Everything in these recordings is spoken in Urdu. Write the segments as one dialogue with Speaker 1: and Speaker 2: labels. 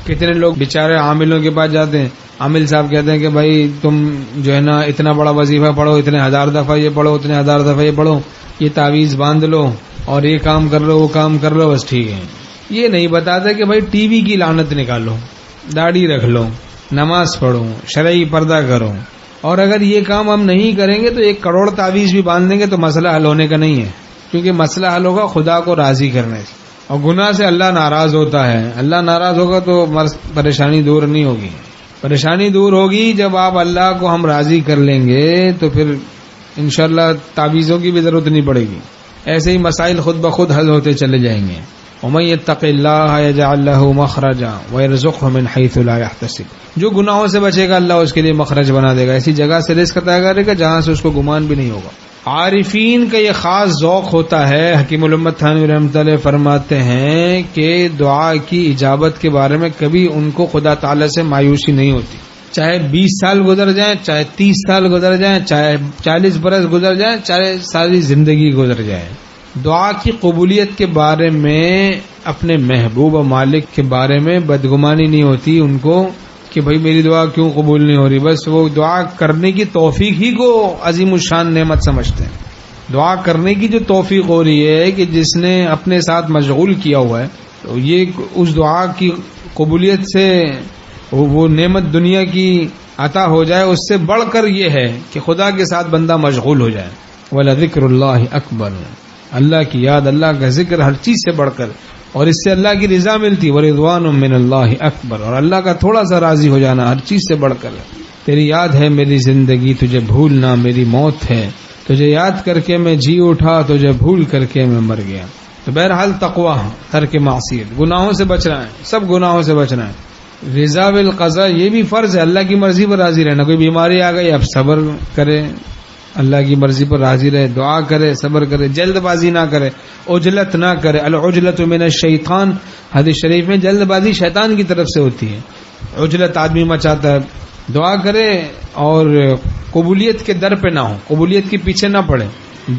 Speaker 1: کتنے لوگ بیچارے عاملوں کے پاس جاتے ہیں، عامل صاحب کہتے ہیں کہ بھائی تم جو ہے نا اتنا بڑا وظیفہ پڑھو، اتنے 1000 دفعہ یہ پڑھو، اتنے 1000 دفعہ یہ پڑھو، یہ تعویذ باندھ لو اور یہ کام کر لو وہ کام کر لو، بس ٹھیک ہے۔ یہ نہیں بتاتے کہ بھائی ٹی وی کی لعنت نکالو، داڑھی رکھ لو، نماز پڑھو، شرعی پردہ کرو، اور اگر یہ کام ہم نہیں کریں گے تو 1 کروڑ تعویذ بھی باندھ دیں گے تو مسئلہ حل ہونے کا نہیں ہے، کیونکہ مسئلہ حل ہوگا خدا کو راضی کرنے سے، اور گناہ سے اللہ ناراض ہوتا ہے۔ اللہ ناراض ہوگا تو پریشانی دور نہیں ہوگی، پریشانی دور ہوگی جب آپ اللہ کو ہم راضی کر لیں گے تو پھر انشاءاللہ تعویذوں کی بھی ضرورت نہیں پڑے گی، ایسے ہی مسائل خود بخود حل ہوتے چلے جائیں گے۔ وَمَن يَتَّقِ اللَّهَ يَجْعَل لَّهُ مَخْرَجًا وَيَرْزُقْهُ مِنْ حَيْثُ لَا يَحْتَسِبُ، جو گناہوں سے بچے گا اللہ اس کے لیے مخرج بنا دے گا، ایسی جگہ سے رزق عطا کرے گا جہاں سے اس کو گمان بھی نہیں ہوگا۔ عارفین کا یہ خاص ذوق ہوتا ہے، حکیم الامت تھانوی رحمۃ اللہ فرماتے ہیں کہ دعا کی اجابت کے بارے میں کبھی ان کو خدا تعالی سے مایوسی نہیں ہوتی، چاہے 20 سال گزر جائیں، چاہے 30 سال گزر جائیں، چاہے 40 برس گزر جائیں، چاہے ساری زندگی گزر جائے، دعا کی قبولیت کے بارے میں، اپنے محبوب و مالک کے بارے میں بدگمانی نہیں ہوتی ان کو کہ بھئی میری دعا کیوں قبول نہیں ہو رہی، بس وہ دعا کرنے کی توفیق ہی کو عظیم الشان نعمت سمجھتے ہیں۔ دعا کرنے کی جو توفیق ہو رہی ہے کہ جس نے اپنے ساتھ مشغول کیا ہوا ہے، تو یہ اس دعا کی قبولیت سے وہ نعمت دنیا کی عطا ہو جائے، اس سے بڑھ کر یہ ہے کہ خدا کے ساتھ بندہ مشغول ہو جائے۔ وَلَذِكْرُ اللَّهِ أَكْبَرُ، اللہ کی یاد، اللہ کا ذکر ہر چیز سے بڑھ کر، اور اس سے اللہ کی رضا ملتی۔ وَرِضْوَانٌ مِّنَ اللَّهِ أَكْبَرُ، اور اللہ کا تھوڑا سا راضی ہو جانا ہر چیز سے بڑھ کر۔ تیری یاد ہے میری زندگی، تجھے بھولنا میری موت ہے، تجھے یاد کر کے میں جی اٹھا، تجھے بھول کر کے میں مر گیا۔ تو بہرحال تقویٰ، ترک معصیت، گناہوں سے بچنا ہے، سب گناہوں سے بچنا ہے۔ رضا بالقضاء، یہ بھی فرض ہے، اللہ کی مرضی پر راضی رہنا۔ کوئی بیماری آ گئی اب صبر کرے، اللہ کی مرضی پر راضی رہے، دعا کرے، صبر کرے، جلد بازی نہ کرے، عجلت نہ کرے۔ العجلۃ من الشیطان، حدیث شریف میں جلد بازی شیطان کی طرف سے ہوتی ہے، عجلت آدمی مچاتا ہے۔ دعا کرے اور قبولیت کے در پہ نہ ہو، قبولیت کے پیچھے نہ پڑے،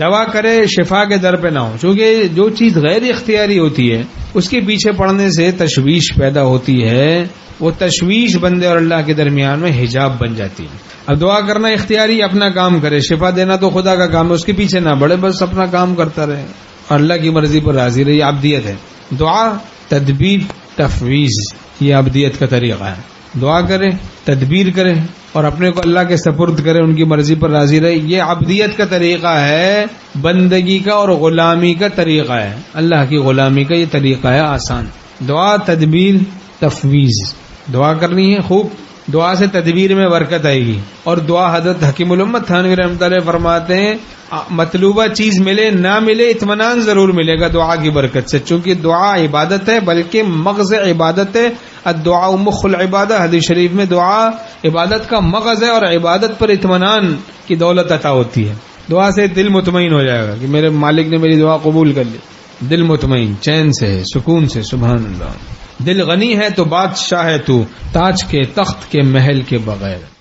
Speaker 1: دعا کرے شفا کے در پہ نہ ہو، چونکہ جو چیز غیر اختیاری ہوتی ہے اس کے پیچھے پڑنے سے تشویش پیدا ہوتی ہے، وہ تشویش بندے اور اللہ کے درمیان میں حجاب بن جاتی ہے۔ اب دعا کرنا اختیاری، اپنا کام کرے، شفا دینا تو خدا کا کام ہے، اس کے پیچھے نہ بڑھے، بس اپنا کام کرتا رہے اور اللہ کی مرضی پر راضی رہے، یہ عبدیت ہے۔ دعا، تدبیر، تفویض، یہ عبدیت کا طریقہ ہے۔ دعا کرے، تدبیر کرے اور اپنے کو اللہ کے سپرد کرے، ان کی مرضی پر راضی رہے، یہ عبدیت کا طریقہ ہے، بندگی کا اور غلامی کا طریقہ ہے، اللہ کی غلامی کا یہ طریقہ ہے آسان۔ دعا، تدبیر، تفویض، دعا کرنی ہے خوب، دعا سے تدبیر میں برکت آئے گی۔ اور دعا، حضرت حکیم الامت تھانوی رحمۃ اللہ فرماتے ہیں مطلوبہ چیز ملے نہ ملے، اطمینان ضرور ملے گا دعا کی برکت سے، چونکہ دعا عبادت ہے، بلکہ مغز عبادت ہے۔ الدعاء مخ العبادہ، حدیث شریف میں دعا عبادت کا مغز ہے، اور عبادت پر اطمینان کی دولت عطا ہوتی ہے۔ دعا سے دل مطمئن ہو جائے گا کہ میرے مالک نے میری دعا قبول کر لی، دل مطمئن، چین سے، سکون سے، سبحان اللہ۔ دل غنی ہے تو بادشاہ ہے تو، تاج کے تخت کے محل کے بغیر۔